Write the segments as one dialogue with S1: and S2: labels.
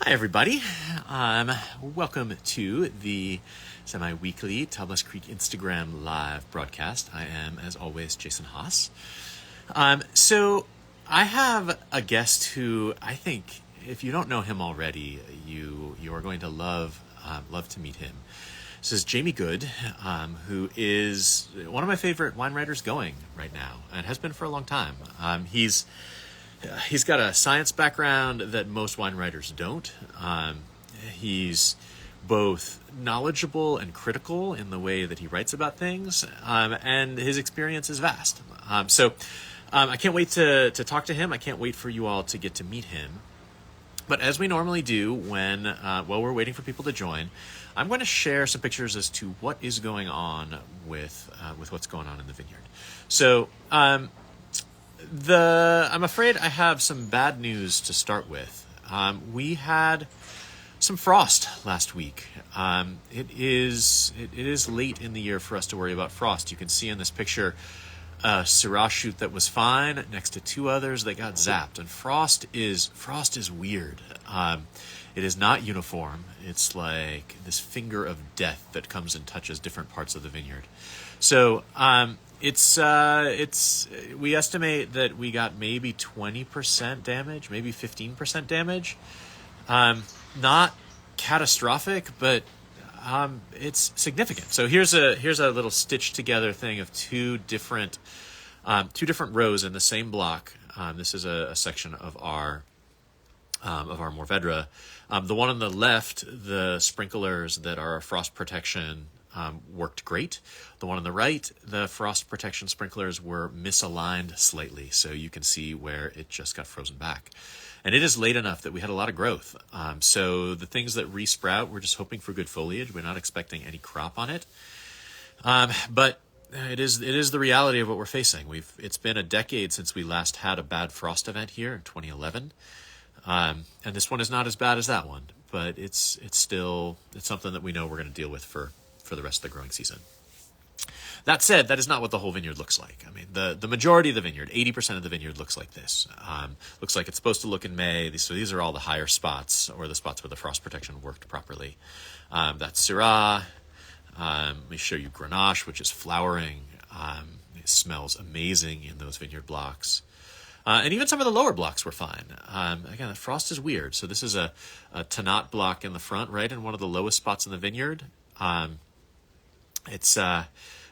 S1: Hi, everybody. Welcome to the semi-weekly Tablas Creek Instagram live broadcast. I am, as always, Jason Haas. So I have a guest who I think, if you don't know him already, you are going to love to meet him. This is Jamie Goode, who is one of my favorite wine writers going right now, and has been for a long time. He's got a science background that most wine writers don't. He's both knowledgeable and critical in the way that he writes about things, and his experience is vast. I can't wait to talk to him. I can't wait for you all to get to meet him. But as we normally do when while we're waiting for people to join, I'm going to share some pictures as to what is going on with what's going on in the vineyard. So I'm afraid I have some bad news to start with. We had some frost last week. It is late in the year for us to worry about frost. You can see in this picture a Syrah shoot that was fine next to two others that got zapped. And frost is weird. It is not uniform. It's like this finger of death that comes and touches different parts of the vineyard. So we estimate that we got maybe 20% damage, maybe 15% damage. Not catastrophic, but it's significant. So here's a little stitched together thing of two different rows in the same block. This is a section of our Mourvedre. The one on the left, the sprinklers that are frost protection worked great. The one on the right, the frost protection sprinklers were misaligned slightly, so you can see where it just got frozen back. And it is late enough that we had a lot of growth. So the things that resprout, we're just hoping for good foliage. We're not expecting any crop on it. But it is the reality of what we're facing. It's been a decade since we last had a bad frost event here in 2011. And this one is not as bad as that one, but it's something that we know we're going to deal with for the rest of the growing season. That said, that is not what the whole vineyard looks like. I mean, the majority of the vineyard, 80% of the vineyard looks like this. Looks like it's supposed to look in May. So these are all the higher spots, or the spots where the frost protection worked properly. That's Syrah. Let me show you Grenache, which is flowering. It smells amazing in those vineyard blocks. And even some of the lower blocks were fine. Again, the frost is weird. So this is a Tannat block in the front, right in one of the lowest spots in the vineyard.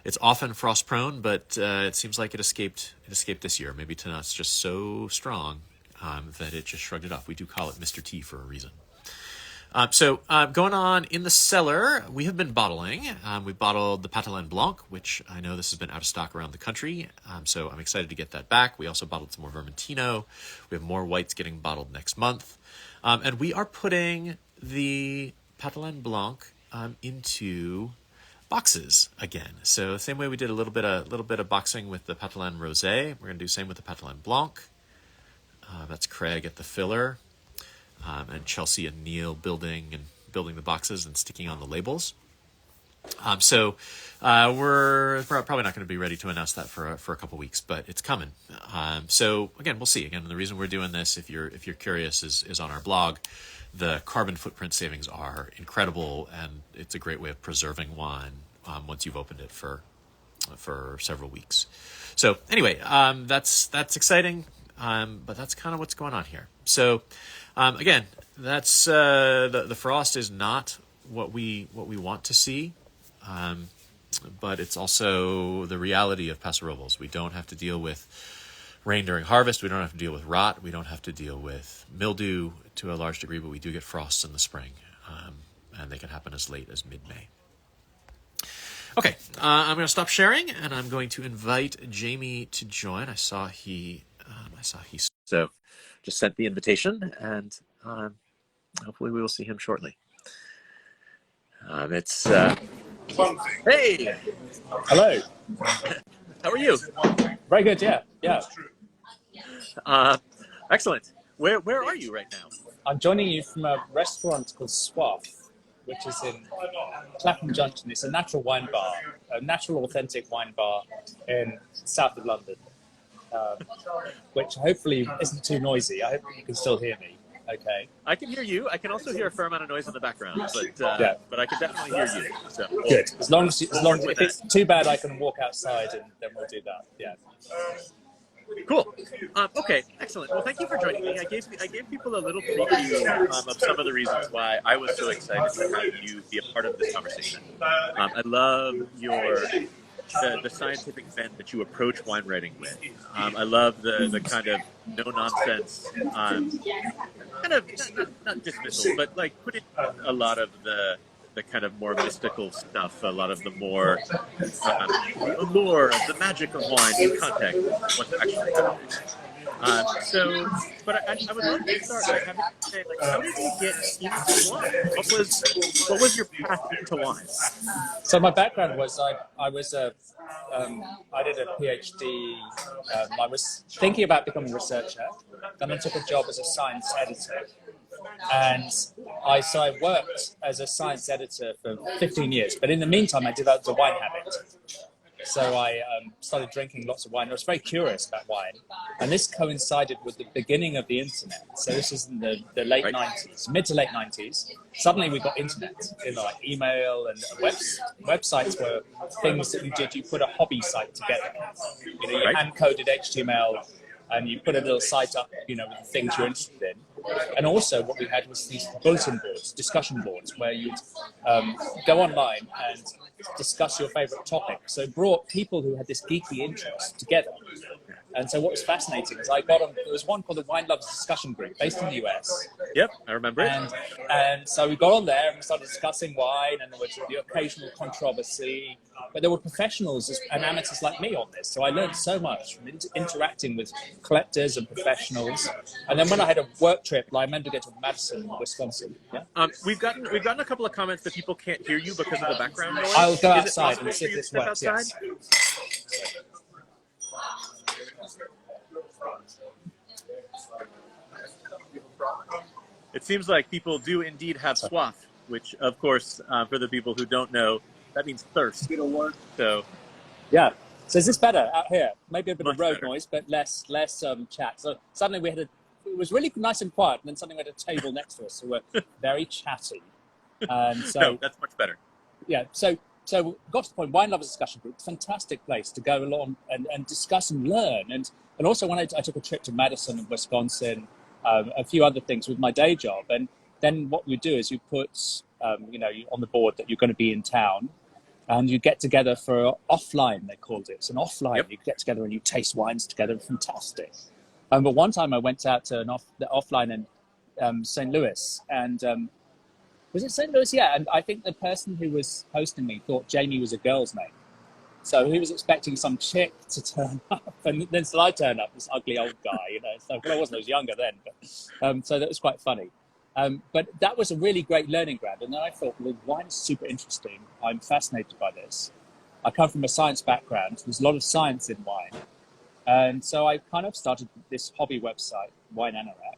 S1: It's often frost prone, but it seems like it escaped this year. Maybe Tannat's just so strong that it just shrugged it off. We do call it Mr. T for a reason. Going on in the cellar, we have been bottling. We bottled the Patelin Blanc, which I know this has been out of stock around the country. So I'm excited to get that back. We also bottled some more Vermentino. We have more whites getting bottled next month. And we are putting the Patelin Blanc into boxes again. So same way we did a little bit of boxing with the Patelin Rosé, we're going to do the same with the Patelin Blanc. That's Craig at the filler. And Chelsea and Neil building the boxes and sticking on the labels. We're probably not going to be ready to announce that for a couple weeks, but it's coming. So again, we'll see. Again, the reason we're doing this, if you're curious, is on our blog. The carbon footprint savings are incredible, and it's a great way of preserving wine once you've opened it for several weeks. So anyway, that's exciting, but that's kind of what's going on here. So. Again, that's the frost is not what we want to see, but it's also the reality of Paso Robles. We don't have to deal with rain during harvest. We don't have to deal with rot. We don't have to deal with mildew to a large degree, but we do get frosts in the spring, and they can happen as late as mid-May. Okay, I'm going to stop sharing, and I'm going to invite Jamie to join. I saw he so. Just sent the invitation, and hopefully we will see him shortly. Hey!
S2: Hello.
S1: How are you?
S2: Very good, yeah.
S1: Excellent. Where are you right now?
S2: I'm joining you from a restaurant called Swaff, which is in Clapham Junction. It's a natural wine bar, a natural authentic wine bar in south of London. Which hopefully isn't too noisy. I hope you can still hear me. Okay.
S3: I can hear you. I can also hear a fair amount of noise in the background, but I can definitely hear you. So
S2: Good. As long as if it's too bad, I can walk outside and then we'll do that. Yeah.
S3: Cool. Okay, excellent. Well, thank you for joining me. I gave people a little preview of some of the reasons why I was so excited to have you be a part of this conversation. I love the scientific bent that you approach wine writing with. I love the kind of no nonsense, kind of not dismissal, but like putting a lot of the kind of more mystical stuff, a lot of the more allure of the magic of wine in context of what's actually happening. But I would love to start by having you say, like, how did you get into wine? What was your path into wine?
S2: So my background was I did a PhD. I was thinking about becoming a researcher. Then I took a job as a science editor. And so I worked as a science editor for 15 years. But in the meantime, I developed a wine habit. So I started drinking lots of wine. I was very curious about wine. And this coincided with the beginning of the internet. So this is in the late 90s, mid to late 90s. Suddenly we got internet, like email and websites were things that you did. You put a hobby site together. You hand-coded HTML and you put a little site up, with the things you're interested in. And also what we had was these bulletin boards, discussion boards, where you'd go online and discuss your favorite topic. So it brought people who had this geeky interest together. And so what was fascinating is I got on, there was one called the Wine Lovers Discussion Group based in the US.
S3: Yep, I remember it.
S2: And so we got on there and we started discussing wine, and there was the occasional controversy. But there were professionals and amateurs like me on this. So I learned so much from interacting with collectors and professionals. And then when I had a work trip, I remember to go to Madison, Wisconsin. Yeah?
S3: We've gotten a couple of comments that people can't hear you because of the background noise.
S2: I'll go outside and see if this works. Yes.
S3: It seems like people do indeed have soif, which, of course, for the people who don't know, that means thirst. So,
S2: yeah. So is this better out here? Maybe a bit of road
S3: better.
S2: noise, but less chat. So suddenly it was really nice and quiet, and then suddenly we had a table next to us who were very chatty. And so
S3: no, that's much better.
S2: Yeah. So got to the point. Wine Lovers Discussion Group, fantastic place to go along and discuss and learn. And also when I took a trip to Madison and Wisconsin, a few other things with my day job, and then what you do is you put on the board that you're going to be in town, and you get together for offline, they called it. It's an offline. Yep. You get together and you taste wines together. Fantastic. But one time I went out to the offline in St. Louis, and was it St. Louis? Yeah. And I think the person who was hosting me thought Jamie was a girl's name. So he was expecting some chick to turn up, and then so I turned up, this ugly old guy, So I was younger then, but so that was quite funny. But that was a really great learning ground. And then I thought, well, wine is super interesting. I'm fascinated by this. I come from a science background. There's a lot of science in wine. And so I kind of started this hobby website, Wine Anorak.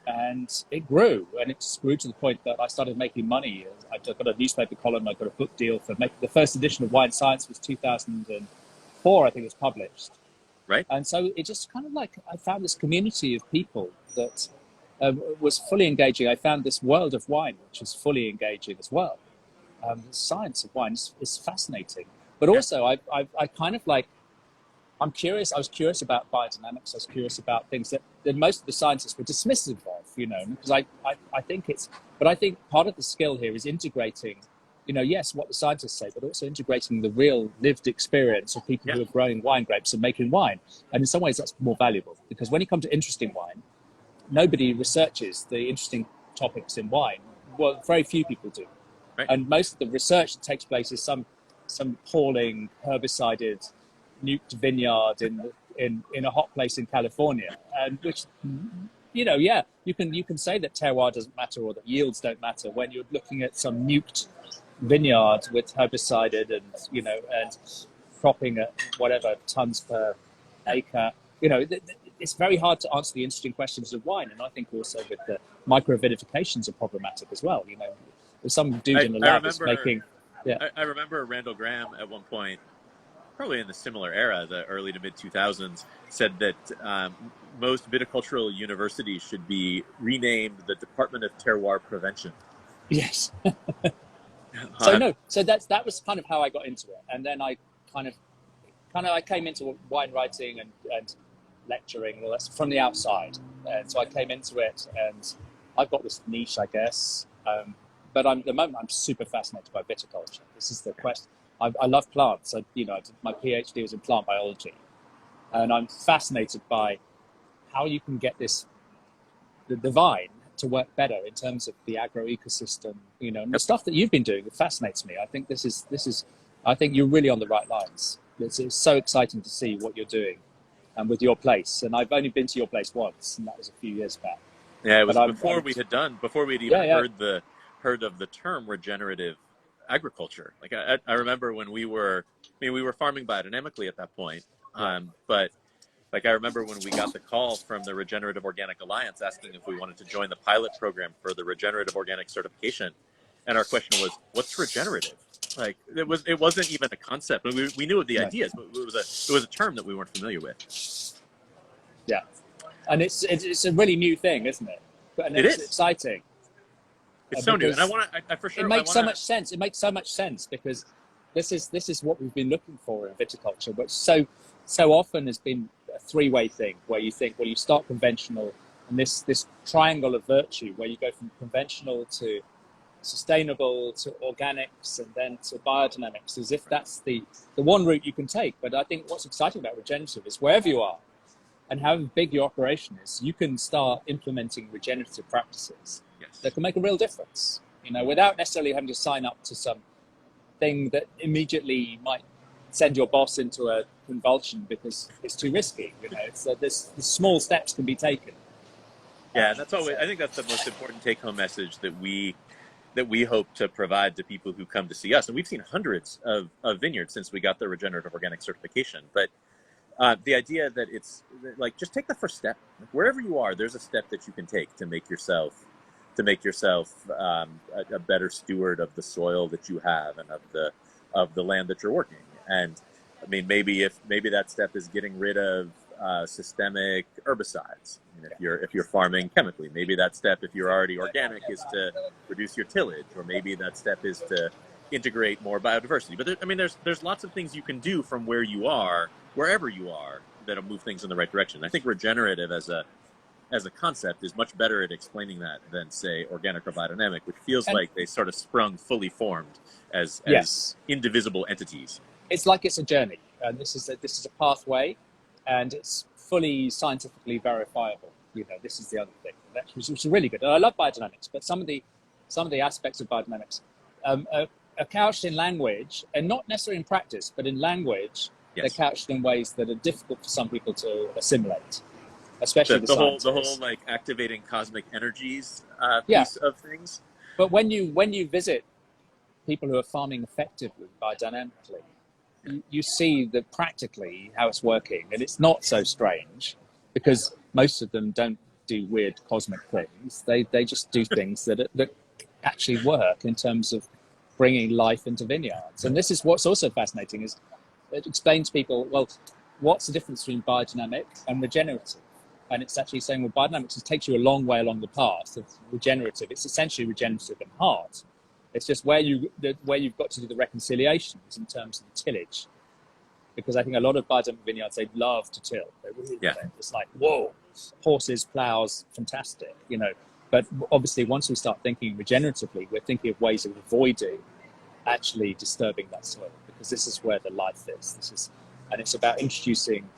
S2: And it grew, and it grew to the point that I started making money. I got a newspaper column, I got a book deal for making the first edition of Wine Science was 2004, I think it was published.
S3: Right.
S2: And so it just kind of I found this community of people that was fully engaging. I found this world of wine, which is fully engaging as well. The science of wine is fascinating. But also I kind of I'm curious. I was curious about biodynamics. I was curious about things that most of the scientists were dismissive of, because I think but I think part of the skill here is integrating, yes, what the scientists say, but also integrating the real lived experience of people who are growing wine grapes and making wine. And in some ways that's more valuable, because when you come to interesting wine, nobody researches the interesting topics in wine. Well, very few people do. Right. And most of the research that takes place is some appalling herbicided nuked vineyard in a hot place in California, and which you can say that terroir doesn't matter or that yields don't matter when you're looking at some nuked vineyard with herbicided and cropping at whatever tons per acre. It's very hard to answer the interesting questions of wine, and I think also with the microvinifications are problematic as well. There's some dude in the lab that's making.
S3: I remember Randall Graham at one point probably in the similar era, the early to mid 2000s, said that most viticultural universities should be renamed the Department of Terroir Prevention.
S2: Yes. So that was kind of how I got into it, and then I kind of I came into wine writing and lecturing and all that from the outside, and so I came into it, and I've got this niche, I guess. But at the moment, I'm super fascinated by viticulture. This is the question. I love plants. My PhD was in plant biology, and I'm fascinated by how you can get the vine to work better in terms of the agro-ecosystem, and the stuff that you've been doing. It fascinates me. I think this is. I think you're really on the right lines. It's so exciting to see what you're doing, and with your place. And I've only been to your place once, and that was a few years back.
S3: Yeah, it was before we'd even heard of the term regenerative agriculture. Like I remember when we were farming biodynamically at that point, but like I remember when we got the call from the Regenerative Organic Alliance asking if we wanted to join the pilot program for the regenerative organic certification, and our question was, "What's regenerative?" Like it wasn't even a concept. We knew the ideas, but it was a term that we weren't familiar with.
S2: Yeah, and it's a really new thing, isn't it? And it's exciting.
S3: It's so new, and I for sure.
S2: It makes so much sense. It makes so much sense because this is what we've been looking for in viticulture, which so often has been a three-way thing where you think, well, you start conventional, and this triangle of virtue where you go from conventional to sustainable to organics and then to biodynamics, as if that's the one route you can take. But I think what's exciting about regenerative is wherever you are and how big your operation is, you can start implementing regenerative practices that can make a real difference, without necessarily having to sign up to some thing that immediately might send your boss into a convulsion because it's too risky. The small steps can be taken.
S3: Yeah, that's always. I think that's the most important take-home message that we hope to provide to people who come to see us. And we've seen hundreds of vineyards since we got the regenerative organic certification. But the idea that it's like, just take the first step. Like, wherever you are, there's a step that you can take to make yourself a better steward of the soil that you have and of the land that you're working. And I mean, maybe that step is getting rid of systemic herbicides. If you're farming chemically, maybe that step, if you're already organic, is to reduce your tillage, or maybe that step is to integrate more biodiversity. But there's lots of things you can do from where you are, wherever you are, that'll move things in the right direction. I think regenerative as a concept is much better at explaining that than, say, organic or biodynamic, which feels like they sort of sprung fully formed as indivisible entities.
S2: It's like it's a journey, and this is a pathway, and it's fully scientifically verifiable. This is the other thing, which is really good. And I love biodynamics, but some of the aspects of biodynamics are couched in language, and not necessarily in practice, but in language. They're couched in ways that are difficult for some people to assimilate, especially the
S3: whole like activating cosmic energies piece of things.
S2: But when you visit people who are farming effectively biodynamically, you see that practically how it's working, and it's not so strange because most of them don't do weird cosmic things. They just do things that actually work in terms of bringing life into vineyards. And this is what's also fascinating, is it explains to people, well, what's the difference between biodynamic and regenerative? And it's actually saying, well, biodynamics takes you a long way along the path of regenerative. It's essentially regenerative and hard. It's just where you've got to do the reconciliations in terms of the tillage. Because I think a lot of biodynamic vineyards, they love to till. They really love it. It's like, whoa, horses, plows, fantastic, But obviously, once we start thinking regeneratively, we're thinking of ways of avoiding actually disturbing that soil, because this is where the life is. And it's about introducing,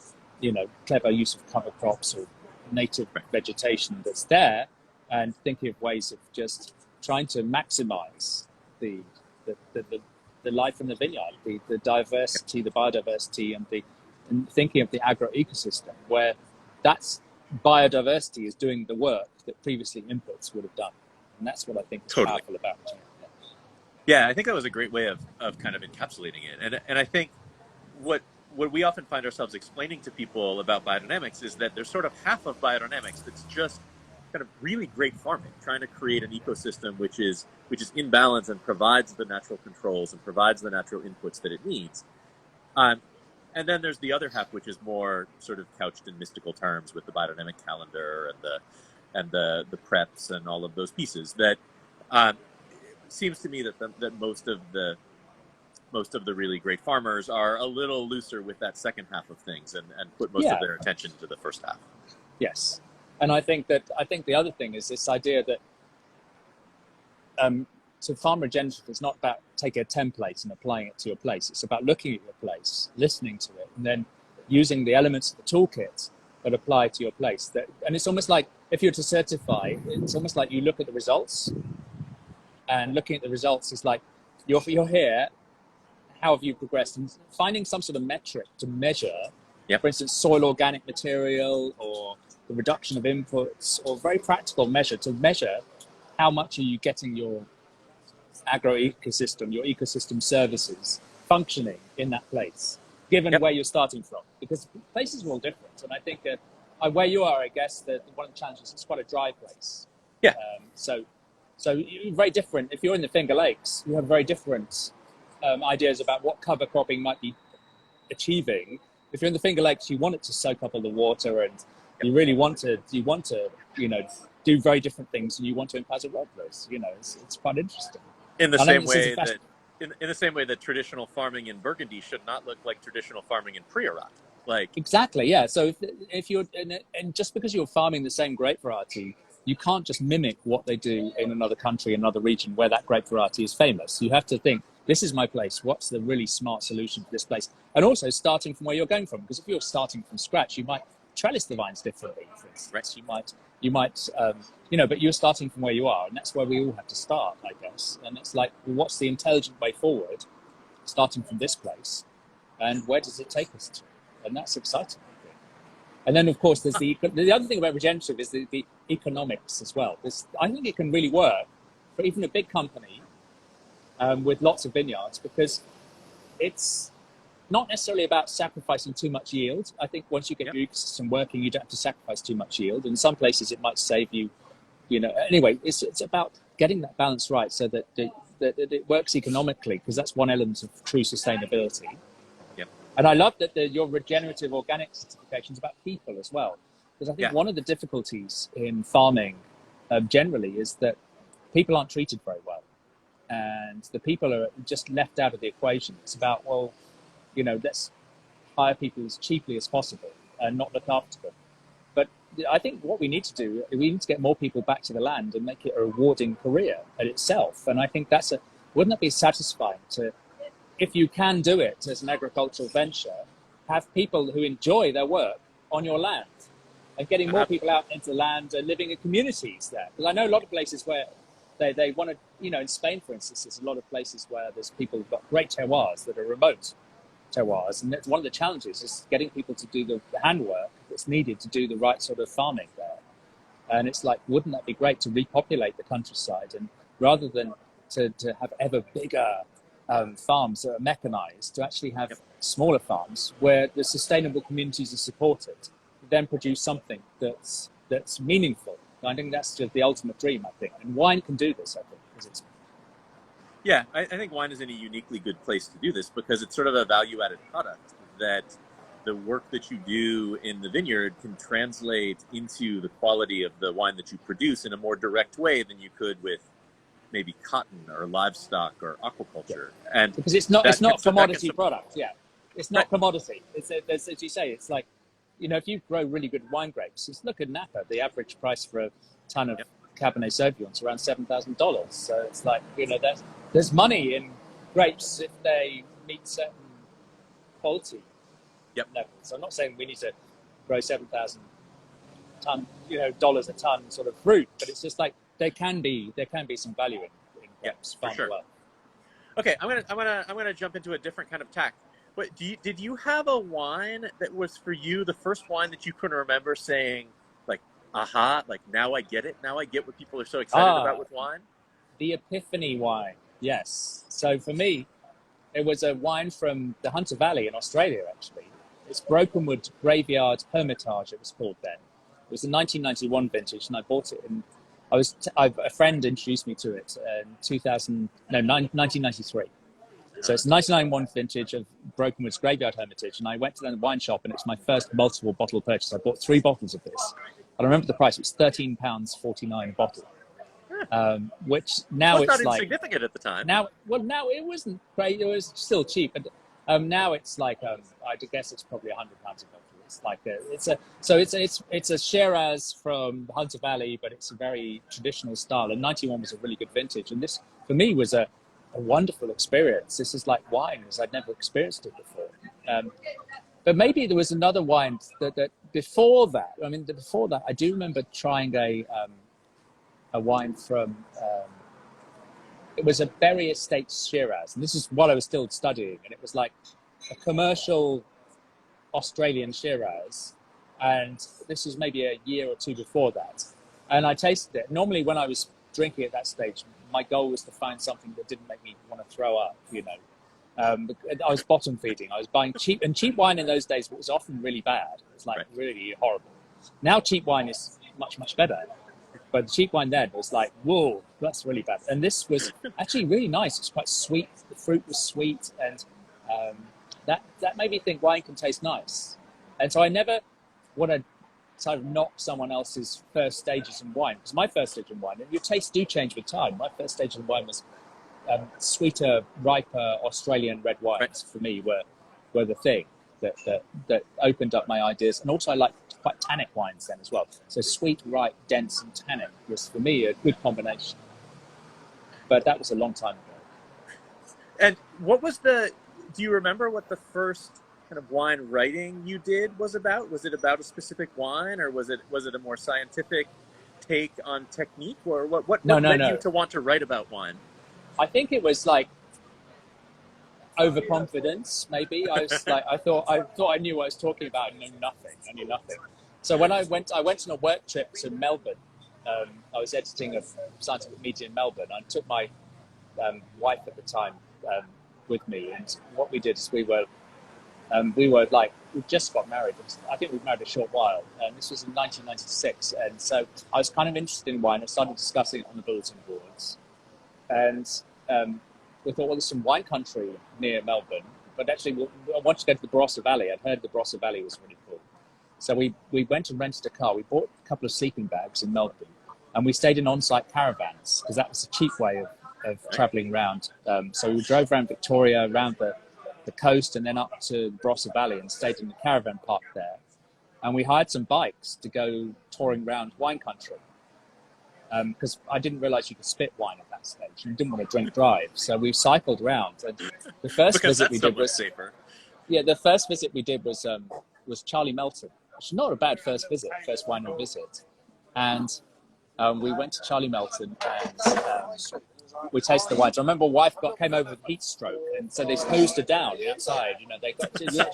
S2: clever use of cover crops or native vegetation that's there, and thinking of ways of just trying to maximize the life in the vineyard, the diversity, the biodiversity, and thinking of the agro-ecosystem, where that's biodiversity is doing the work that previously inputs would have done. And that's what I think is powerful about it.
S3: Yeah, I think that was a great way of kind of encapsulating it. And I think what we often find ourselves explaining to people about biodynamics is that there's sort of half of biodynamics that's just kind of really great farming, trying to create an ecosystem which is in balance and provides the natural controls and provides the natural inputs that it needs. And then there's the other half, which is more sort of couched in mystical terms with the biodynamic calendar and the preps and all of those pieces. That seems to me that most of the really great farmers are a little looser with that second half of things and put most of their attention to the first half.
S2: Yes, and I think the other thing is this idea that so farm regenerative is not about taking a template and applying it to your place. It's about looking at your place, listening to it, and then using the elements of the toolkit that apply to your place. And it's almost like if you're to certify, it's almost like you look at the results, and looking at the results is like you're here. How have you progressed? And finding some sort of metric to measure, for instance, soil organic material or the reduction of inputs, or very practical measure to measure how much are you getting your agro-ecosystem, your ecosystem services functioning in that place, given where you're starting from. Because places are all different. And I think where you are, I guess, that one of the challenges, it's quite a dry place.
S3: Yeah.
S2: So you're very different. If you're in the Finger Lakes, you have very different ideas about what cover cropping might be achieving. If you're in the Finger Lakes, you want it to soak up all the water, and you really want to, do very different things, and you want to impact a road those. It's quite interesting.
S3: In the same way that, in the same way that traditional farming in Burgundy should not look like traditional farming in Priorat.
S2: Exactly, yeah. So if you're, and just because you're farming the same grape variety, you can't just mimic what they do in another country, another region where that grape variety is famous. You have to think, this is my place. What's the really smart solution for this place? And also starting from where you're going from, because if you're starting from scratch, you might trellis the vines differently. For instance. You might, but you're starting from where you are, and that's where we all have to start, I guess. And it's like, well, what's the intelligent way forward, starting from this place, and where does it take us to? And that's exciting, I think. And then, of course, there's the other thing about regenerative is the economics as well. I think it can really work for even a big company with lots of vineyards, because it's not necessarily about sacrificing too much yield. I think once you get your ecosystem working, you don't have to sacrifice too much yield. In some places, it might save you, Anyway, it's about getting that balance right so that it works economically, because that's one element of true sustainability.
S3: Yep.
S2: And I love that your regenerative organic certification is about people as well, because I think one of the difficulties in farming generally is that people aren't treated very well, and the people are just left out of the equation. It's about, let's hire people as cheaply as possible and not look after them. But I think what we need to do, we need to get more people back to the land and make it a rewarding career in itself. And I think wouldn't that be satisfying to, if you can do it as an agricultural venture, have people who enjoy their work on your land, and getting more people out into the land and living in communities there. Because I know a lot of places where they want to, in Spain, for instance, there's a lot of places where there's people who've got great terroirs that are remote terroirs. And that's one of the challenges, is getting people to do the handwork that's needed to do the right sort of farming there. And it's like, wouldn't that be great to repopulate the countryside? And rather than to have ever bigger farms that are mechanized, to actually have smaller farms where the sustainable communities are supported, then produce something that's meaningful. I think that's just the ultimate dream, I think. And wine can do this, I think, because it's...
S3: Yeah, I think wine is in a uniquely good place to do this, because it's sort of a value-added product that the work that you do in the vineyard can translate into the quality of the wine that you produce in a more direct way than you could with maybe cotton or livestock or aquaculture. And
S2: because it's not a commodity product. Yeah, it's not commodity. It's as you say, it's like, if you grow really good wine grapes, just look at Napa. The average price for a ton of Cabernet Sauvignon is around $7,000. So it's like, there's money in grapes if they meet certain quality levels. So I'm not saying we need to grow $7,000 dollars a ton sort of fruit, but it's just like there can be some value in grapes.
S3: For sure.
S2: Well.
S3: Okay, I'm gonna jump into a different kind of tack. But did you have a wine that was for you the first wine that you can remember saying, like, aha, like, now I get it. Now I get what people are so excited about with wine?
S2: The Epiphany wine, yes. So for me, it was a wine from the Hunter Valley in Australia, actually. It's Brokenwood Graveyard Hermitage, it was called then. It was a 1991 vintage, and I bought it. And a friend introduced me to it in 1993. So it's 99 vintage of Broken Woods Graveyard Hermitage. And I went to the wine shop, and it's my first multiple bottle purchase. I bought 3 bottles of this. And I remember the price. It was £13.49 a bottle. Which now
S3: it's
S2: it's
S3: not
S2: like
S3: insignificant at the time.
S2: now it wasn't great. It was still cheap, but now it's like I guess it's probably £100 a bottle. It's like it's a Shiraz from Hunter Valley, but it's a very traditional style. And 91 was a really good vintage, and this for me was a wonderful experience. This is like wine, as I'd never experienced it before. But maybe there was another wine that before that. I mean, before that, I do remember trying a wine from, it was a Berry Estate Shiraz. And this is while I was still studying. And it was like a commercial Australian Shiraz. And this was maybe a year or two before that. And I tasted it. Normally when I was drinking at that stage, my goal was to find something that didn't make me want to throw up, you know. I was bottom feeding. I was buying cheap wine in those days was often really bad. It was like really horrible. Now cheap wine is much, much better. But the cheap wine then was like, whoa, that's really bad. And this was actually really nice. It's quite sweet. The fruit was sweet. And that made me think wine can taste nice. And so I never want to sort of knock someone else's first stages in wine. Because my first stage in wine, and your tastes do change with time. My first stage in wine was sweeter, riper Australian red wines for me were the thing that opened up my ideas. And also I liked quite tannic wines then as well. So sweet, ripe, dense and tannic was for me a good combination. But that was a long time ago.
S3: And do you remember what the first kind of wine writing you did was about? Was it about a specific wine, or was it a more scientific take on technique, or what led you to want to write about wine?
S2: I think it was like overconfidence, maybe. I thought I knew what I was talking about and I knew nothing. So when I went on a work trip to Melbourne. I was editing a scientific media in Melbourne. I took my wife at the time with me, and what we did is we just got married. I think we married a short while, and this was in 1996. And so I was kind of interested in wine. I started discussing it on the bulletin boards, and we thought, well, there's some wine country near Melbourne, but actually I wanted to go to the Barossa Valley. I'd heard the Barossa Valley was really cool. So we went and rented a car. We bought a couple of sleeping bags in Melbourne, and we stayed in on-site caravans because that was a cheap way of travelling around. So we drove around Victoria, around the coast, and then up to the Barossa Valley and stayed in the caravan park there. And we hired some bikes to go touring around wine country because I didn't realise you could spit wine at that stage and didn't want to drink drive. So we cycled around. And the first visit we did was safer. Yeah, the first visit we did was Charlie Melton, which is not a bad first winery visit. And we went to Charlie Melton and we tasted the wines. I remember wife came over with heat stroke, and so they hosed her down outside. You know,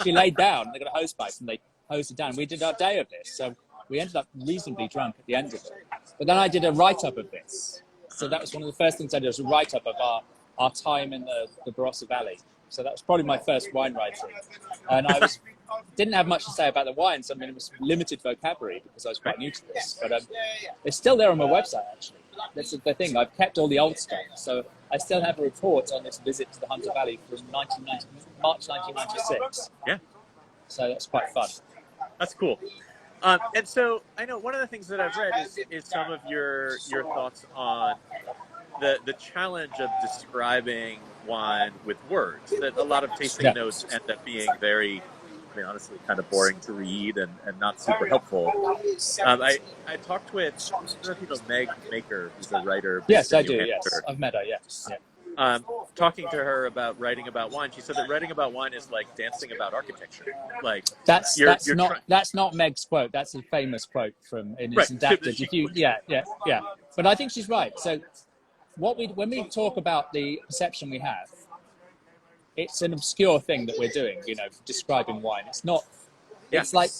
S2: she laid down. They got a hose pipe and they hosed her down. We did our day of this, so we ended up reasonably drunk at the end of it. But then I did a write-up of this. So that was one of the first things I did, was a write-up of our time in the Barossa Valley. So that was probably my first wine writing, and didn't have much to say about the wines. I mean, it was limited vocabulary because I was quite new to this. But it's still there on my website, actually. That's the thing. I've kept all the old stuff. So I still have a report on this visit to the Hunter Valley from March 1996.
S3: Yeah.
S2: So that's quite fun.
S3: That's cool. And so I know one of the things that I've read is some of your thoughts on the challenge of describing wine with words. That a lot of tasting notes end up being very, I mean, honestly, kind of boring to read and not super helpful. I talked with, I don't know if you know Meg Maker, who's a writer.
S2: Yes, I do, yes. I've met her, yes. Yeah.
S3: Talking to her about writing about wine, she said that writing about wine is like dancing about architecture. Like
S2: that's not Meg's quote. That's a famous quote from in It's Adapted. But I think she's right. So when we talk about the perception we have, it's an obscure thing that we're doing, you know, describing wine. It's not. It's like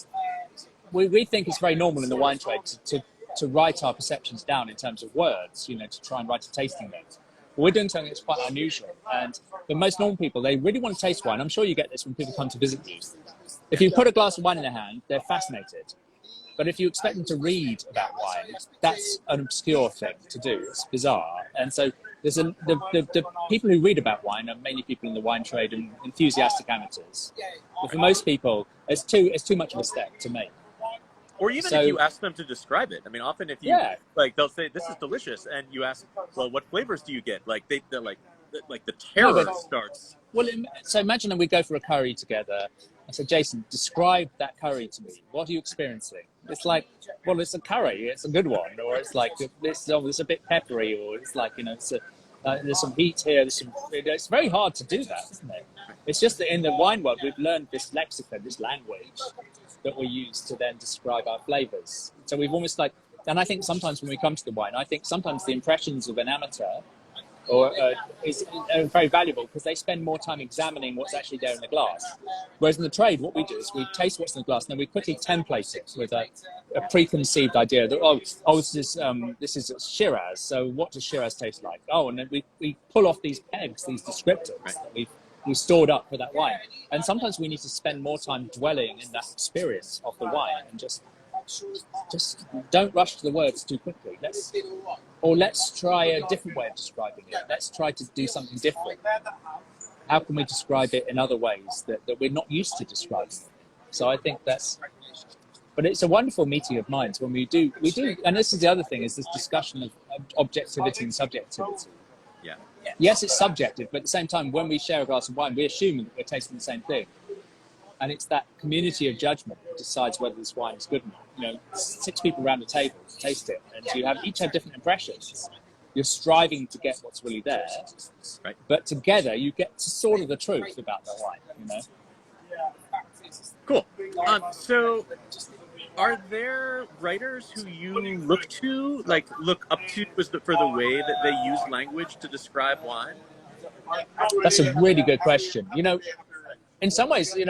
S2: we think it's very normal in the wine trade to write our perceptions down in terms of words, you know, to try and write a tasting note. We're doing something that's quite unusual. And for most normal people, they really want to taste wine. I'm sure you get this when people come to visit you. If you put a glass of wine in their hand, they're fascinated. But if you expect them to read about wine, that's an obscure thing to do. It's bizarre. And so there's the people who read about wine are mainly people in the wine trade and enthusiastic amateurs. But for most people, it's too much of a step to make.
S3: Or even if you ask them to describe it. I mean, often if you like, they'll say this is delicious, and you ask, well, what flavors do you get? Like they're like the terror starts.
S2: Well, so imagine that we go for a curry together. I said, Jason, describe that curry to me. What are you experiencing? It's like, well, it's a curry. It's a good one. Or it's like, it's a bit peppery. Or it's like, there's some heat here. It's very hard to do that, isn't it? It's just that in the wine world, we've learned this lexicon, this language that we use to then describe our flavors. So we've almost like, and I think sometimes when we come to the wine, I think sometimes the impressions of an amateur is very valuable because they spend more time examining what's actually there in the glass. Whereas in the trade, what we do is we taste what's in the glass and then we quickly template it with a preconceived idea that, this is Shiraz, so what does Shiraz taste like? Oh, and then we pull off these pegs, these descriptors that we stored up for that wine. And sometimes we need to spend more time dwelling in that experience of the wine and just don't rush to the words too quickly. Let's try a different way of describing it. Let's try to do something different. How can we describe it in other ways that we're not used to describing it? So I think but it's a wonderful meeting of minds when we do, and this is the other thing, is this discussion of objectivity and subjectivity.
S3: Yeah.
S2: Yes, it's subjective, but at the same time, when we share a glass of wine, we assume that we're tasting the same thing. And it's that community of judgment that decides whether this wine is good or not. 6 people around the table taste it, and you each have different impressions. You're striving to get what's really there,
S3: right?
S2: But together you get to sort of the truth about the wine.
S3: Cool. So, are there writers who you look up to for the way that they use language to describe wine?
S2: That's a really good question. In some ways, and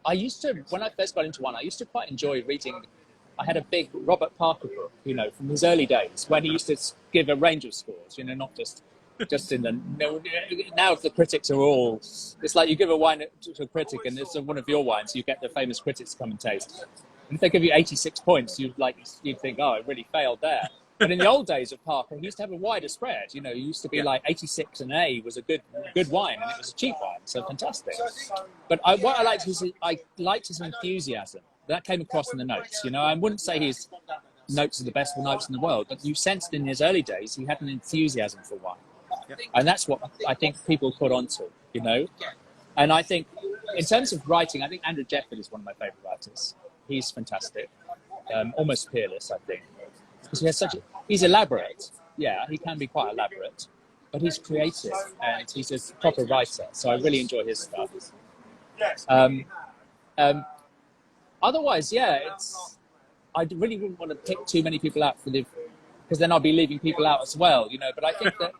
S2: I used to, when I first got into wine, I used to quite enjoy reading. I had a big Robert Parker book, from his early days when he used to give a range of scores, not just in the, now the critics are all, it's like you give a wine to a critic and it's one of your wines, you get the famous critics to come and taste. And if they give you 86 points, you'd think, oh, it really failed there. But in the old days of Parker, he used to have a wider spread. He used to be like 86 and A was a good wine, and it was a cheap wine, so fantastic. But what I liked was I liked his enthusiasm. That came across in the notes. I wouldn't say his notes are the best notes in the world, but you sensed in his early days he had an enthusiasm for wine, and that's what I think people caught on to. And I think in terms of writing, I think Andrew Jefford is one of my favourite writers. He's fantastic, almost peerless, I think. Because he's elaborate. Yeah, he can be quite elaborate, but he's creative and he's a proper writer. So I really enjoy his stuff. Otherwise, I really wouldn't want to pick too many people out because then I'll be leaving people out as well, But I think that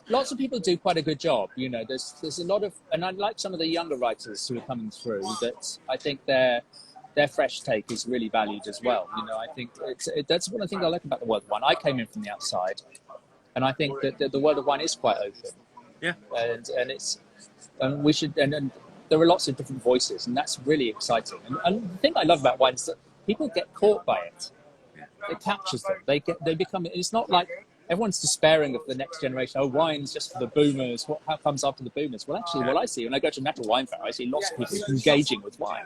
S2: lots of people do quite a good job. There's a lot of, and I like some of the younger writers who are coming through that I think their fresh take is really valued as well. I think that's one of the things I like about the world of wine. I came in from the outside, and I think that the world of wine is quite open.
S3: Yeah.
S2: And we should, and there are lots of different voices, and that's really exciting. And the thing I love about wine is that people get caught by it. It captures them. They become. It's not like everyone's despairing of the next generation. Oh, wine's just for the boomers. How comes after the boomers? Well, actually, what I see when I go to a natural wine fair, I see lots of people engaging with wine.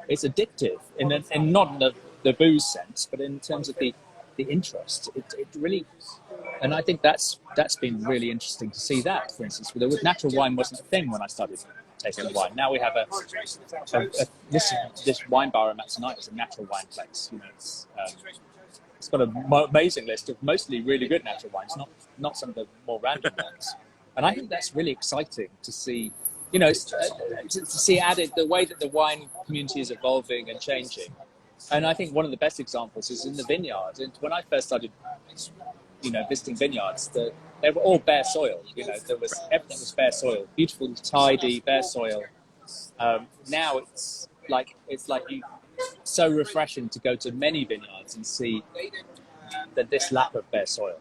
S2: It's addictive, in not in the booze sense, but in terms of the interest. It really, and I think that's been really interesting to see that. For instance, with natural wine wasn't a thing when I started tasting wine. Now we have this wine bar I'm at tonight is a natural wine place. It's got an amazing list of mostly really good natural wines, not some of the more random ones. And I think that's really exciting to see, to see added the way that the wine community is evolving and changing. And I think one of the best examples is in the vineyard. And when I first started, visiting vineyards, they were all bare soil. Everything was bare soil, beautiful, tidy, bare soil. Now it's like so refreshing to go to many vineyards and see this lap of bare soil.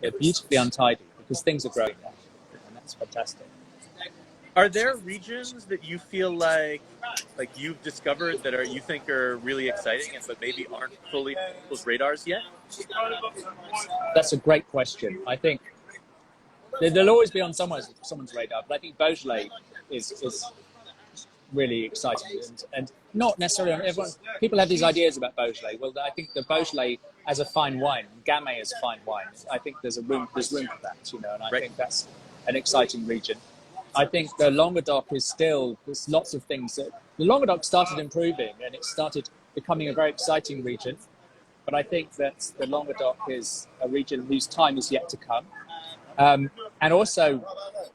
S2: They're beautifully untidy because things are growing there, and that's fantastic.
S3: Are there regions that you feel like you've discovered that you think are really exciting but maybe aren't fully on people's radars yet?
S2: That's a great question. I think they'll always be on someone's radar. But I think Beaujolais is really exciting, and not necessarily on everyone. People have these ideas about Beaujolais. Well, I think the Beaujolais as a fine wine, Gamay as a fine wine, I think there's room for that, you know, and I think that's an exciting region. I think the Languedoc is still, there's lots of things that, the Languedoc started improving and it started becoming a very exciting region, but I think that the Languedoc is a region whose time is yet to come. And also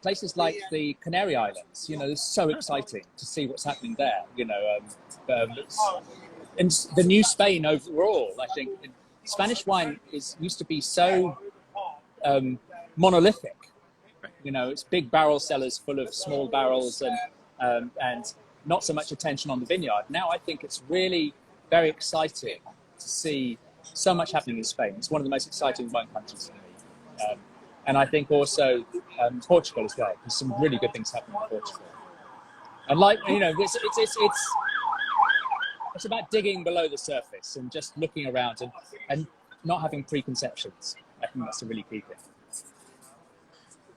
S2: places like the Canary Islands, you know, it's so exciting to see what's happening there, you know, and the new Spain overall. I think Spanish wine used to be so monolithic, you know, it's big barrel cellars full of small barrels and not so much attention on the vineyard. Now I think it's really very exciting to see so much happening in Spain. It's one of the most exciting wine countries for me. And I think also Portugal as well. There's some really good things happening in Portugal. And like, you know, it's about digging below the surface and just looking around and not having preconceptions. I think that's a really key thing.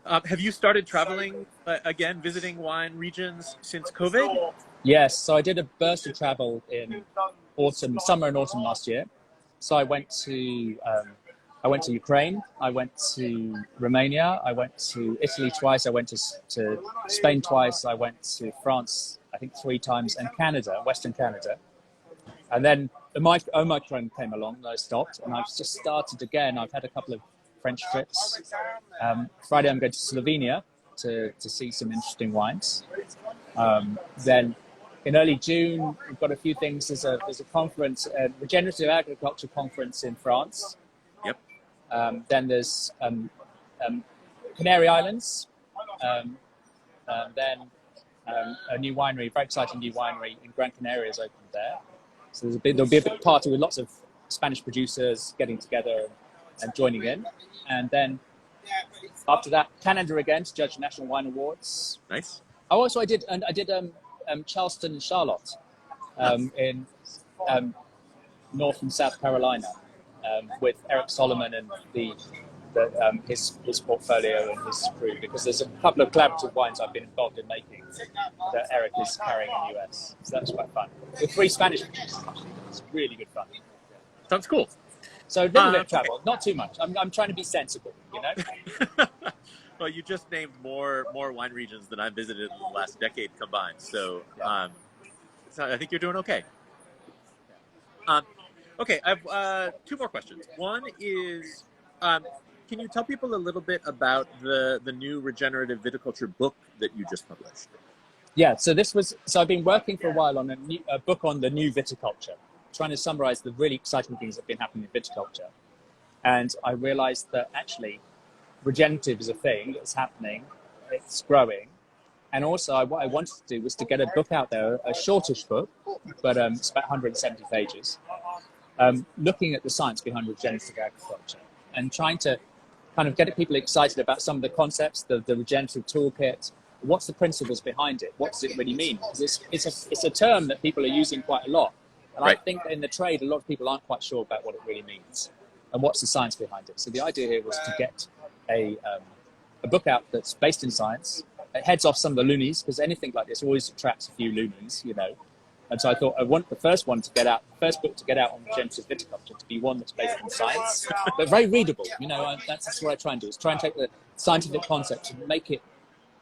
S3: Have you started traveling again, visiting wine regions since COVID?
S2: Yes, so I did a burst of travel in summer and autumn last year. So I went to Ukraine, I went to Romania, I went to Italy twice, I went to Spain twice, I went to France, I think 3 times, and Canada, Western Canada. And then the Omicron came along and I stopped, and I've just started again. I've had a couple of French trips. Friday I'm going to Slovenia to see some interesting wines. Then in early June, we've got a few things. There's a conference, a regenerative agriculture conference in France.
S3: Yep.
S2: Then there's Canary Islands. Then a new winery, very exciting new winery in Gran Canaria is opened there. So there'll be a big party with lots of Spanish producers getting together and joining in. And then after that, Canada again to judge National Wine Awards.
S3: Nice.
S2: Oh, also I did Charleston and Charlotte in North and South Carolina with Eric Solomon and his portfolio and his crew, because there's a couple of collaborative wines I've been involved in making that Eric is carrying in the US. So that was quite fun. With 3 Spanish producers, actually. It's really good fun.
S3: Sounds cool.
S2: So a little bit of travel, not too much. I'm trying to be sensible, you know?
S3: Well, you just named more wine regions than I've visited in the last decade combined. So, so I think you're doing okay. Okay, I have 2 more questions. One is, can you tell people a little bit about the new regenerative viticulture book that you just published?
S2: Yeah, so I've been working for a while on a book on the new viticulture, trying to summarize the really exciting things that have been happening in viticulture. And I realized that actually regenerative is a thing that's happening, it's growing. And also what I wanted to do was to get a book out there, a shortish book, but it's about 170 pages, looking at the science behind regenerative agriculture and trying to kind of get people excited about some of the concepts, the regenerative toolkit, what's the principles behind it, what does it really mean? Because it's a term that people are using quite a lot. And I think in the trade, a lot of people aren't quite sure about what it really means and what's the science behind it. So the idea here was to get a book out that's based in science. It heads off some of the loonies, because anything like this always attracts a few loonies, you know. And so I thought I want the first book to get out on regenerative viticulture to be one that's based in science, but very readable. You know, that's what I try and do, is try and take the scientific concept and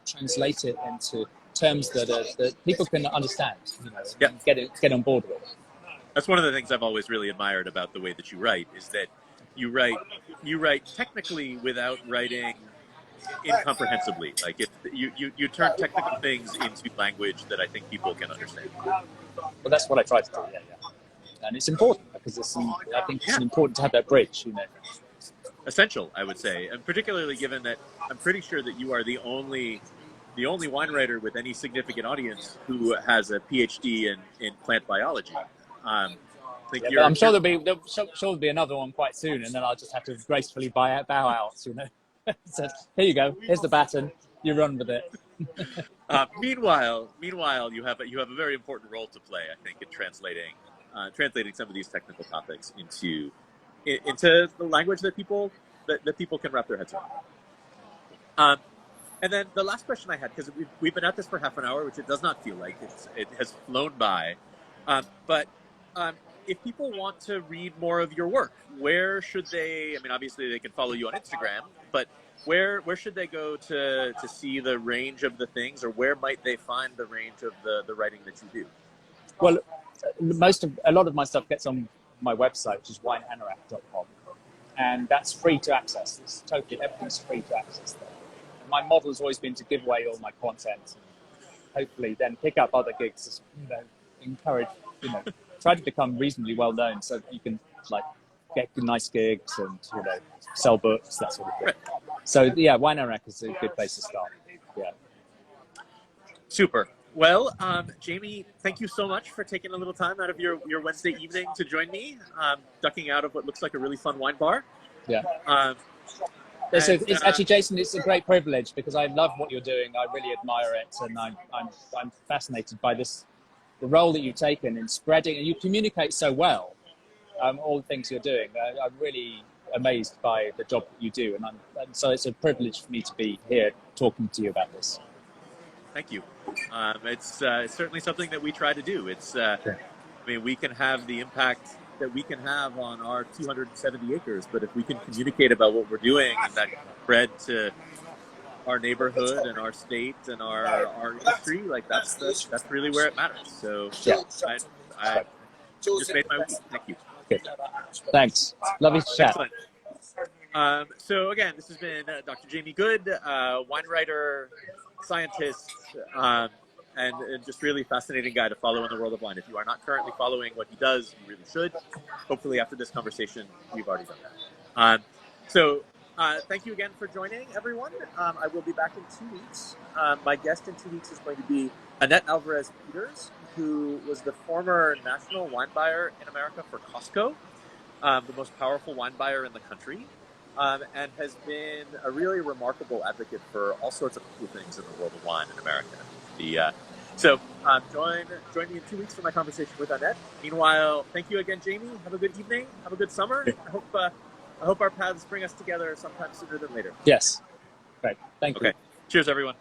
S2: translate it into terms that people can understand, you know, and get on board with.
S3: That's one of the things I've always really admired about the way that you write, is that you write technically without writing incomprehensibly. Like you turn technical things into language that I think people can understand.
S2: Well, that's what I try to do. Yeah. And it's important because I think it's important to have that bridge, you know.
S3: Essential, I would say, and particularly given that I'm pretty sure that you are the only wine writer with any significant audience who has a PhD in plant biology. I'm sure there'll be another one quite soon, and then I'll just have to gracefully bow out, you know. So here you go. Here's the baton. You run with it. Meanwhile, you have a very important role to play, I think, in translating some of these technical topics into the language that people can wrap their heads And then the last question I had, because we've been at this for half an hour, which it does not feel like. It has flown by. But if people want to read more of your work, where should they? I mean, obviously they can follow you on Instagram, but where should they go to see the range of the things, or where might they find the range of the writing that you do?
S2: Well, a lot of my stuff gets on my website, which is wineanorak.com, and that's free to access. It's totally everything's free to access there. My model has always been to give away all my content, and hopefully then pick up other gigs. Encourage, try to become reasonably well known so that you can get nice gigs and sell books, that sort of thing. So yeah, Wine Anorak is a good place to start. Yeah.
S3: Super. Well, Jamie, thank you so much for taking a little time out of your Wednesday evening to join me, ducking out of what looks like a really fun wine bar.
S2: Yeah. It's actually, Jason, it's a great privilege because I love what you're doing. I really admire it, and I'm fascinated by the role that you've taken in spreading, and you communicate so well. All the things you're doing, I'm really amazed by the job that you do, and so it's a privilege for me to be here talking to you about this.
S3: Thank you. It's certainly something that we try to do. I mean, we can have the impact that we can have on our 270 acres, but if we can communicate about what we're doing and that spread to our neighborhood and our state and our industry, that's really where it matters. So
S2: yeah.
S3: I just made my week. Thank you.
S2: Good. Thanks. Lovely to chat.
S3: Excellent. So again, this has been Dr. Jamie Goode, wine writer, scientist, and just really fascinating guy to follow in the world of wine. If you are not currently following what he does, you really should. Hopefully after this conversation, you've already done that. So thank you again for joining, everyone. I will be back in 2 weeks. My guest in 2 weeks is going to be Annette Alvarez-Peters, who was the former national wine buyer in America for Costco, the most powerful wine buyer in the country, and has been a really remarkable advocate for all sorts of cool things in the world of wine in America. So join me in 2 weeks for my conversation with Annette. Meanwhile, thank you again, Jamie. Have a good evening. Have a good summer. I hope our paths bring us together sometime sooner than later.
S2: Yes. Great. Thank you.
S3: Okay. Cheers, everyone.